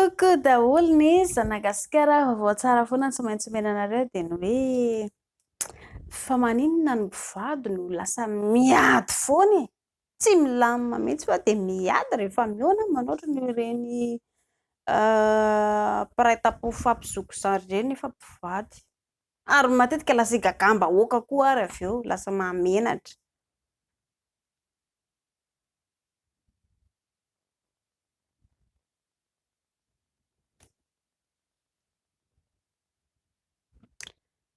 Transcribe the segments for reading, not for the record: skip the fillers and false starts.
Koko daholo ny zanagasikara vaovao tsara foana tsy maintsy menanareo dia ny hoe fa maninona ny mpivady no lasa miady foana e, tsy milamina mihitsy fa dia miady rehefa mihoana manoatra no ireny mpiray tam-po fampizoko izany ireny nefa mpivady ary matetika lasa igagam-bahoaka koa ary avy eo lasa mahamenatra.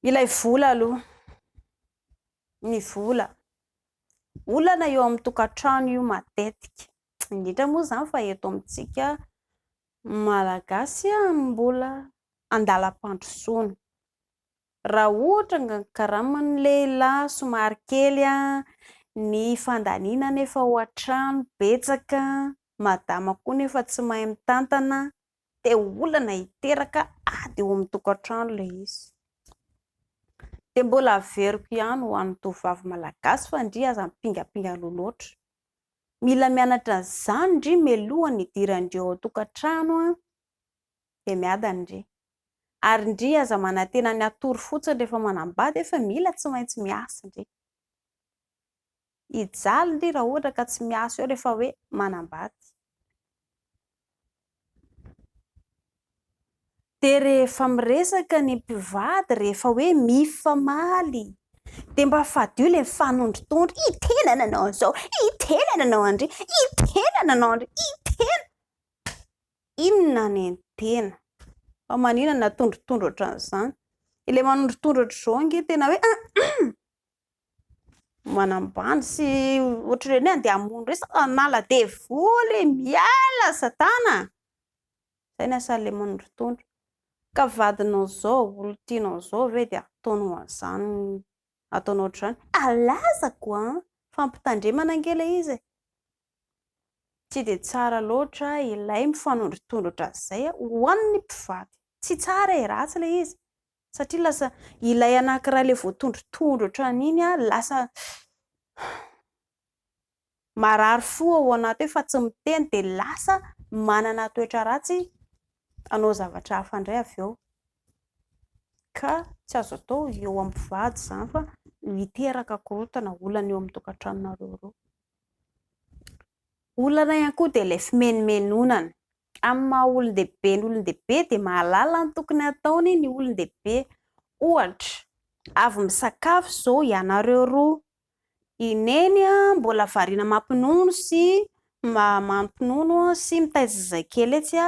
Ilay vola aloha, ny vola olana eo amin'ny tokantrano io matetika, indrindra moa izany fa eto amintsika malagasy mbola andalam-pandrosoana. Raha ohatra nga karaman'ny lehilahy somary kely ny fandaninana efa ao an-trano betsaka, madama koa nefa tsy mahay mitantana, dia olana hiteraka ady eo amin'ny tokantrano ilay izy. Dia mbola averiko ihany ho an'ny tovovavy malagasy fa ndry aza mipingapinga loatra. Mila mianatra an'izany ndry mialoha ny idirandreo ao tokantrano dia miada ndry. Ary ndry aza manantena ny atory fotsiny rehefa manambady efa mila tsy maintsy miasa ndry. Hijaly ndry raha ohatra ka tsy miasa eo rehefa hoe manambady. Dia rehefa miresaka ny mpivady rehefa hoe mifamaly dia mba fadio ilay mifanondrotondro, itenana anao an'izao, itenana anao andry, itenana anao andry, itena. Inona ny tena? Fa maninona natondrotondro ohatran'izany? Ilay manondrotondro ohatr'izao ange tena hoe manambany sy ohatr'ireny andeha hamono resaka nala dia voly miala satana. Izay ny asan'ilay manondrotondro. Ka vadinao izao, olon-tianao izao ve dia ataonao an'izany, ataonao ohatr'izany? Alazako fampitandremana ange ilay izy. Tsy dia tsara loatra ilay mifanondrotondro ohatran'izay ho an'ny mpivady. Tsy tsara e, ratsy ilay izy. Satria lasa ilay anankiray ilay voatondrotondro ohatran'iny lasa marary fo ao anaty hoe fa tsy miteny dia lasa manana toetra ratsy hanao zavatra hafa indray avy eo. Ka tsy azo atao eo amin'ny mpivady izany fa hiteraka korontana olana eo amin'ny tokantranonareo roa. Olana ihany koa dia ilay fimenimenoanana. Amin'ny maha olon-dehibe ny olon-dehibe dia mahalala ny tokony ataony ny olon-dehibe. Ohatra, avy misakafo izao ianareo roa, ineny mbola variana mampinono sy mampinono sy mitaiza zazakely etsy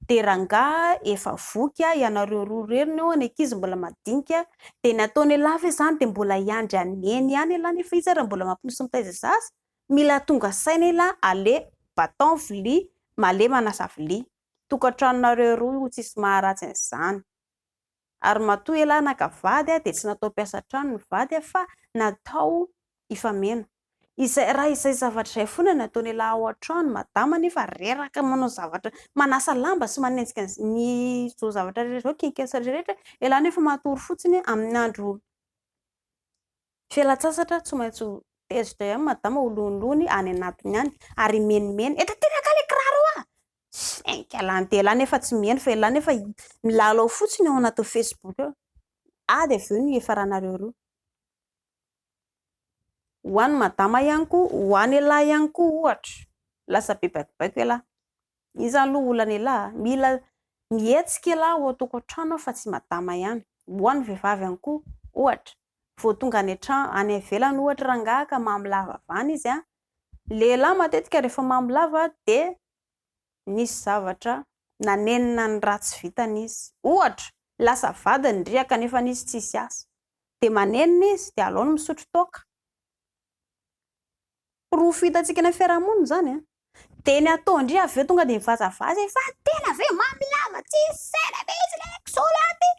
dia rangahy efa voky ianareo roa reriny eo, ny ankizy mbola madinika dia ny ataony ialahy ve izany dia mbola hiandry aneny ihany ialahy nefa izy raha mbola mampinono sy mitaiza zaza, mila tonga saina ialahy ale baton vilia male manasa vilia. Tokantranonareo roa tsisy maharatsy an'izany. Ary matoa ialahy naka-vady dia tsy natao mpiasa trano ny vady fa natao hifameno. Raha izay zavatra izay foana no nataony ialahy ao an-trano, madama nefa reraka manao zavatra, manasa lamba sy manenjika ny izao zavatra rehetra izao, kinkesa rehetra, ialahy nefa matory fotsiny amin'ny andro fialan-tsasatra tsy maintsy tezitra ihany madama oloholony any anatiny any ary menimeny, etanteraka ilay kiraro saingy ialahy dia ialahy nefa tsy miheno fa ialahy nefa milalao fotsiny ao anaty Facebook eo. Ady avy eo ny efaranareo roa. Ho an'ny madama ihany koa, ho an'ny ialahy ihany koa ohatra, lasa be baikobaiko ialahy. Izy aloha olana ialahy, mila mihetsika ialahy ao an-tokantrano fa tsy madama ihany. Ho an'ny vehivavy ihany koa ohatra, vao tonga any an-trano any ivelany ohatra rangahy ka mamolava vany izy lehilahy matetika rehefa mamolava dia nisy zavatra nanenina ny ratsy vitany izy. Ohatra, lasa vadiny ndry kanefa nisy tsisy asa dia manenina izy dia aleo ny misotro toaka. Porofo hitantsika any amin'ny fiarahamonina izany dia ny atao ndry avy eo tonga dia mivazavaza fa tena ve mamolava tsisy saina mihitsy ilay kisoraty.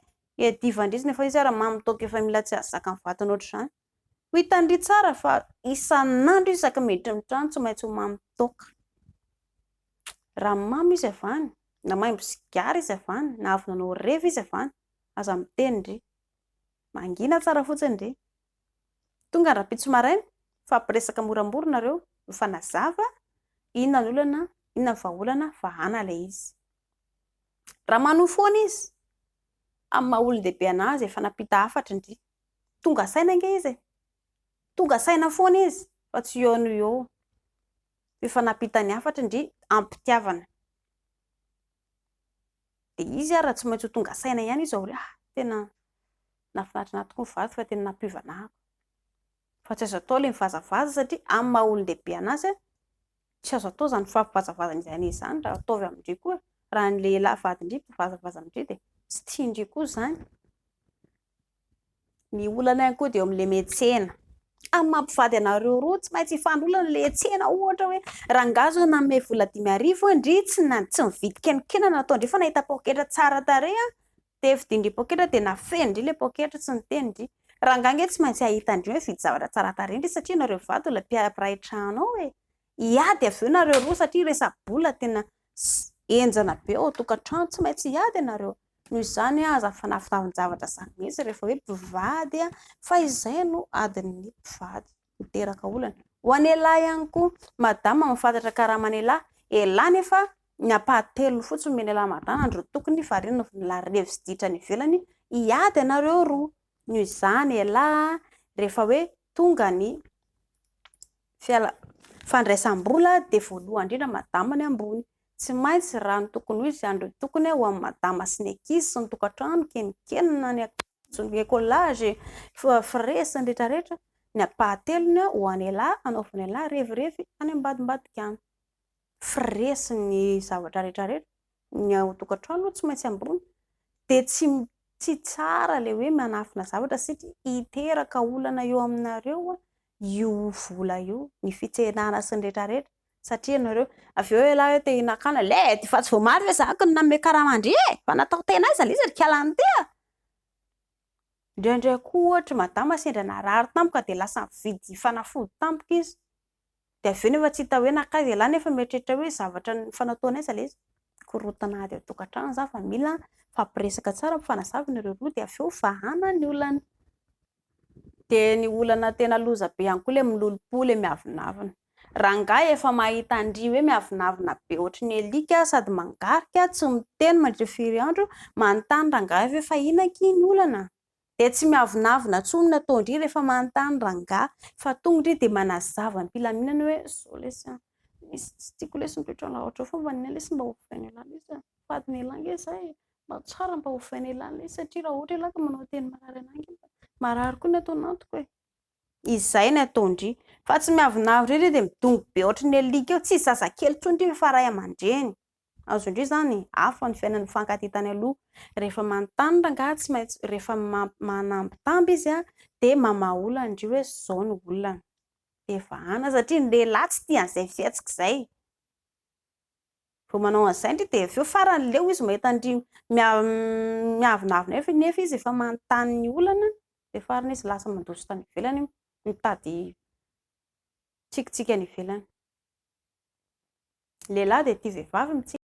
Divan-dr'izy nefa izy raha mamy toaka efa mila tsy azo zakan'ny vatany ohatr'izany. Ho hitandry tsara fa isan'andro isaka miditra amin'ny trano tsy maintsy ho mamy toaka. Raha mamy izy avany, na maimbo sigara izy avany, na avy nanao reva izy avany, aza miteny ndry. Mangina tsara fotsiny ndry. Tonga rapitso maraina, fampiresaka moramora nareo, mifanazava, inona ny olana, inona ny vahaolana, vahana ilay izy. Raha manohy foana izy amin'ny maha olon-dehibe anazy efa nampita hafatra indry. Tonga saina ange izy e. Tonga saina foana izy fa tsy eo no eo. Efa nampita ny hafatra indry ampitiavana. Dia izy raha tsy maintsy ho tonga saina ihany izy hoe tena nahafinaritra tokoa ny vady fa tena nampiovana ahako. Fa tsy azo atao ilay mivazavaza satria amin'ny maha olon-dehibe anazy tsy azo atao izany fampivazavazana izany izy izany raha ataovy amindry koa. Raha ny lehilahy vady indray mpivazavaza amindry dia tsy tiandry koa izany. Ny olana ihany koa dia eo amin'ilay miantsena. Amin'ny mampivady anareo roa tsy maintsy hifanolana ilay hiantsena ohatra hoe rangahy izao nanome vola 5,000 indry tsy nividy kenokena natao indry fa nahita poketra tsara tarehy dia vidiandry poketra dia nafeny indry ilay poketra tsy niteny indry. Rangahy ange tsy maintsy ahita indry hoe vidy zavatra tsara tarehy indry satria nareo vady olona mpiray trano ao e. Hiady avy eo nareo roa satria resa-bola tena henjana be ao an-tokantrano tsy maintsy hiady ianareo. Noho izany aza fanafinavin-javatra izany mihitsy rehefa hoe mpivady fa izay no adin'ny mpivady miteraka olana. Ho an'ny lahy ihany koa, madama mahafantatra karama ny lahy nefa ny ampahatelo fotsiny omeny lahy madama andro tokony variana ny lahy revo sy ditra ny ivelany hiady ianareo roa. Noho izany lahy rehefa hoe tonga ny fandraisam-bola dia voalohany indrindra madama ny ambony. Tsy maintsy raha ny tokony ho izy andro tokony ho amin'ny madama sy ny ankizy sy ny tokantrano kenikely ny ekolazy firesy ny rehetrarehetra. Ny ampahatelony ho an'ny lahy anaovany lahy revirevy any ambadimbadika any. Firesy ny zavatra rehetrarehetra. Ny ao tokantrano tsy maintsy ambony dia tsy tsara ilay hoe manafina zavatra satria hiteraka olana eo aminareo io vola io, ny fitsenana sy ny rehetrarehetra. Satria ianareo avy eo lahy te hihinan-kanina lay fa tsy voamaly ve zaka ny nanome karama andry fa natao tena aiza ilay izy ry kialany tia. Indraindray koa ohatra madama sendra narary tampoka dia lasa mividy fanafody tampoka izy. Dia avy eo nefa tsy hita hoe nankaiza lahy nefa mieritreritra hoe zavatra fa nataony aiza ilay izy. Korontana ady an-tokantrano izany fa mila fampiresaka tsara mifanazava nareo roa dia avy eo vahana ny olana. Dia ny olana tena loza be ihany koa ilay milolopo ilay miavinavina. Rangahy efa mahita andry hoe miavinavina be ohatry ny alika sady mangarika tsy miteny mandritra firy andro manontany rangahy hoe fa inona ky ny olana. Dia tsy miavinavina intsony natao indry rehefa manontany rangahy fa tonga indry dia manazava ny mpilaminany hoe izao lesy tsy tiako lesy mitoetra laotra fa mba ny lesy mba hofain'ny lahy lesy fadiny lahy nge izay mba tsara mba hofain'ny lahy lesy satria raha ohatra lahy ka manao teny marary anangy marary koa ny atao anatiko e. Izay ny ataondry fa tsy miavinavina indray dia midongy be ohatry ny alika eo tsy zazakely intsony indry fa ray aman-dreny. Azo indray izany hafa ny fiainan'ny mifankatiatany aloha. Rehefa manontany rangahy tsy maintsy rehefa manambitamby izy dia mamaha olana indry hoe izao ny olana. Dia vahana satria ny lehilahy tsy tia an'izay fiatsika izay. Vao manao an'izay indry dia avy eo farany leo izy mahita andry miavinavina nefa izy efa manontany ny olana dia farany izy lasa mandositra any ivelany mitady tsikitsiky any ivelany. Lehilahy dia tia vehivavy